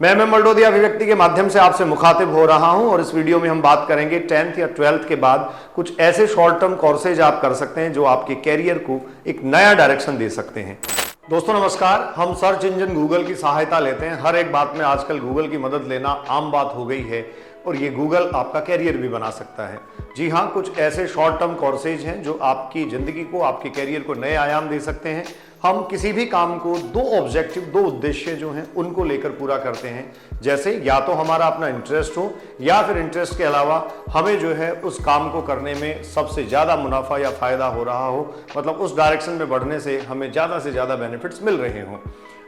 मैं मल्डोदिया अभिव्यक्ति के माध्यम से आपसे मुखातिब हो रहा हूं और इस वीडियो में हम बात करेंगे 10th या 12th के बाद कुछ ऐसे शॉर्ट टर्म कोर्सेज आप कर सकते हैं जो आपके कैरियर को एक नया डायरेक्शन दे सकते हैं। दोस्तों नमस्कार, हम सर्च इंजन गूगल की सहायता लेते हैं। हर एक बात में आजकल गूगल की मदद लेना आम बात हो गई है और ये गूगल आपका कैरियर भी बना सकता है। जी हाँ, कुछ ऐसे शॉर्ट टर्म कोर्सेज हैं जो आपकी जिंदगी को, आपके कैरियर को नए आयाम दे सकते हैं। हम किसी भी काम को दो उद्देश्य जो हैं उनको लेकर पूरा करते हैं। जैसे या तो हमारा अपना इंटरेस्ट हो या फिर इंटरेस्ट के अलावा हमें जो है उस काम को करने में सबसे ज्यादा मुनाफा या फायदा हो रहा हो, मतलब उस डायरेक्शन में बढ़ने से हमें ज्यादा से ज्यादा बेनिफिट्स मिल रहे हों।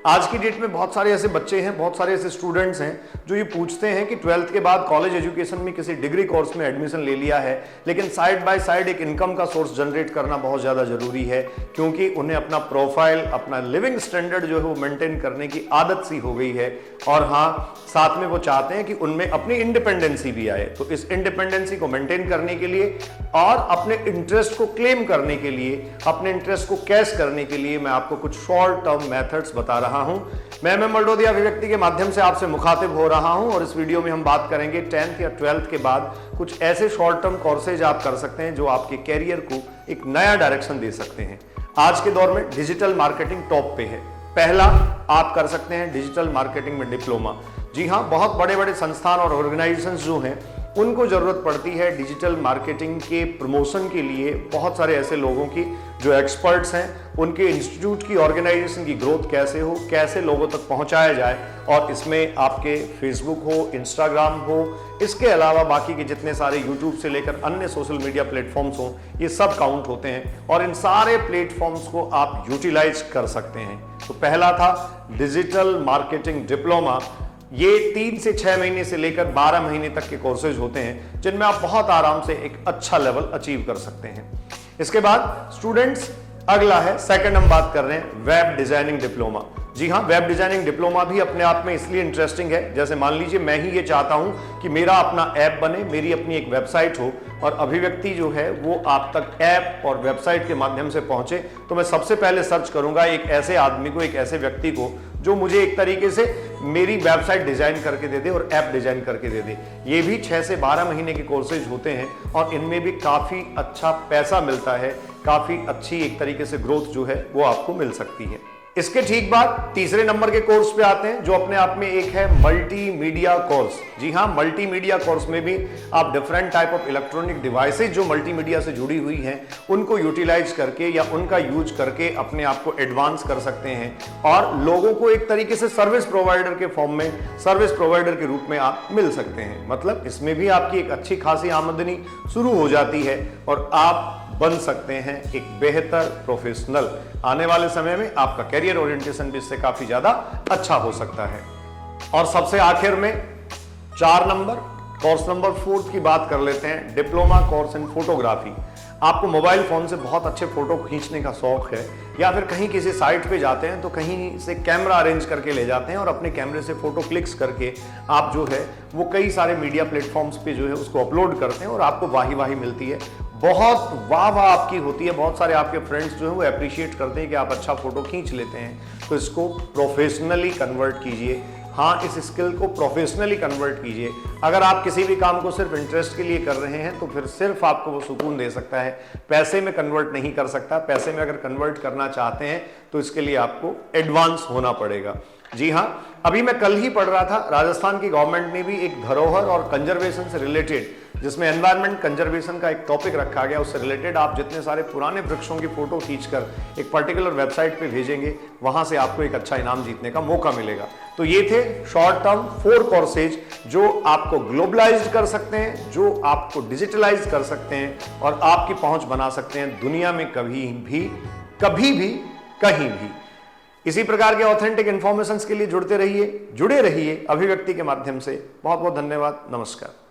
आज की डेट में बहुत सारे ऐसे बच्चे हैं, बहुत सारे ऐसे स्टूडेंट्स हैं जो ये पूछते हैं कि 12th के बाद कॉलेज एजुकेशन में किसी डिग्री कोर्स में एडमिशन ले लिया है, लेकिन साइड बाय साइड एक इनकम का सोर्स जनरेट करना बहुत ज़्यादा जरूरी है, क्योंकि उन्हें अपना प्रोफाइल, अपना लिविंग स्टैंडर्ड जो है वो मेंटेन करने की आदत सी हो गई है। और हाँ, साथ में वो चाहते हैं कि उनमें अपनी इंडिपेंडेंसी भी आए। तो इस इंडिपेंडेंसी को मेंटेन करने के लिए और अपने इंटरेस्ट को क्लेम करने के लिए, अपने इंटरेस्ट को कैश करने के लिए मैं आपको कुछ शॉर्ट टर्म मेथड्स बता रहा हूं। मैं मल्डोदिया अभिव्यक्ति के माध्यम से आपसे मुखातिब हो रहा हूं और इस वीडियो में हम बात करेंगे 10th या 12th के बाद कुछ ऐसे शॉर्ट टर्म कोर्सेज आप कर सकते हैं जो आपके कैरियर को एक नया डायरेक्शन दे सकते हैं। आज के दौर में डिजिटल मार्केटिंग टॉप पे है। पहला, आप कर सकते हैं डिजिटल मार्केटिंग में डिप्लोमा। जी हाँ, बहुत बड़े बड़े संस्थान और ऑर्गेनाइजेशंस जो हैं उनको जरूरत पड़ती है डिजिटल मार्केटिंग के प्रमोशन के लिए बहुत सारे ऐसे लोगों की जो एक्सपर्ट्स हैं। उनके इंस्टीट्यूट की, ऑर्गेनाइजेशन की ग्रोथ कैसे हो, कैसे लोगों तक पहुंचाया जाए, और इसमें आपके फेसबुक हो, इंस्टाग्राम हो, इसके अलावा बाकी के जितने सारे यूट्यूब से लेकर अन्य सोशल मीडिया प्लेटफॉर्म्स हो, ये सब काउंट होते हैं और इन सारे प्लेटफॉर्म्स को आप यूटिलाइज कर सकते हैं। तो पहला था डिजिटल मार्केटिंग डिप्लोमा। ये 3 से 6 महीने से लेकर 12 महीने तक के कोर्सेज होते हैं जिनमें आप बहुत आराम से एक अच्छा लेवल अचीव कर सकते हैं। इसके बाद स्टूडेंट्स, अगला है, सेकंड हम बात कर रहे हैं वेब डिजाइनिंग डिप्लोमा। जी हाँ, वेब डिजाइनिंग डिप्लोमा भी अपने आप में इसलिए इंटरेस्टिंग है, जैसे मान लीजिए मैं ही ये चाहता हूं कि मेरा अपना ऐप बने, मेरी अपनी एक वेबसाइट हो और अभिव्यक्ति जो है वो आप तक ऐप और वेबसाइट के माध्यम से पहुंचे, तो मैं सबसे पहले सर्च करूंगा एक ऐसे आदमी को, एक ऐसे व्यक्ति को जो मुझे एक तरीके से मेरी वेबसाइट डिजाइन करके दे दे और ऐप डिजाइन करके दे दे। ये भी 6 से 12 महीने के कोर्सेज होते हैं और इनमें भी काफी अच्छा पैसा मिलता है, काफी अच्छी एक तरीके से ग्रोथ जो है वो आपको मिल सकती है। इसके ठीक बाद तीसरे नंबर के कोर्स पे आते हैं जो अपने आप में एक है मल्टीमीडिया कोर्स। जी हाँ, मल्टीमीडिया कोर्स में भी आप different type of electronic devices जो मल्टीमीडिया से जुड़ी हुई हैं उनको यूटिलाइज करके या उनका यूज करके अपने आप को एडवांस कर सकते हैं और लोगों को एक तरीके से सर्विस प्रोवाइडर के फॉर्म में, सर्विस प्रोवाइडर के रूप में आप मिल सकते हैं। मतलब इसमें भी आपकी एक अच्छी खासी आमदनी शुरू हो जाती है और आप बन सकते हैं एक बेहतर प्रोफेशनल। आने वाले समय में आपका कैरियर ओरिएंटेशन भी इससे काफी ज्यादा अच्छा हो सकता है। और सबसे आखिर में 4 नंबर, कोर्स नंबर 4 की बात कर लेते हैं, डिप्लोमा कोर्स इन फोटोग्राफी। आपको मोबाइल फोन से बहुत अच्छे फोटो खींचने का शौक है या फिर कहीं किसी साइट पे जाते हैं तो कहीं से कैमरा अरेंज करके ले जाते हैं और अपने कैमरे से फोटो क्लिक्स करके आप जो है वो कई सारे मीडिया प्लेटफॉर्म्स पे जो है उसको अपलोड करते हैं और आपको वाही मिलती है, बहुत वाह आपकी होती है। बहुत सारे आपके फ्रेंड्स जो है वो अप्रिशिएट करते हैं कि आप अच्छा फोटो खींच लेते हैं। तो इसको प्रोफेशनली कन्वर्ट कीजिए। हाँ, इस स्किल को प्रोफेशनली कन्वर्ट कीजिए। अगर आप किसी भी काम को सिर्फ इंटरेस्ट के लिए कर रहे हैं तो फिर सिर्फ आपको वो सुकून दे सकता है, पैसे में कन्वर्ट नहीं कर सकता। पैसे में अगर कन्वर्ट करना चाहते हैं तो इसके लिए आपको एडवांस होना पड़ेगा। जी हाँ, अभी मैं कल ही पढ़ रहा था, राजस्थान की गवर्नमेंट ने भी एक धरोहर और कंजर्वेशन से रिलेटेड, जिसमें एनवायरमेंट कंजर्वेशन का एक टॉपिक रखा गया, उससे रिलेटेड आप जितने सारे पुराने वृक्षों की फोटो खींचकर एक पर्टिकुलर वेबसाइट पे भेजेंगे, वहां से आपको एक अच्छा इनाम जीतने का मौका मिलेगा। तो ये थे शॉर्ट टर्म 4 कोर्सेज जो आपको ग्लोबलाइज्ड कर सकते हैं, जो आपको डिजिटलाइज कर सकते हैं और आपकी पहुंच बना सकते हैं दुनिया में कभी भी कहीं भी। इसी प्रकार के ऑथेंटिक इंफॉर्मेशंस के लिए जुड़े रहिए अभिव्यक्ति के माध्यम से। बहुत बहुत धन्यवाद। नमस्कार।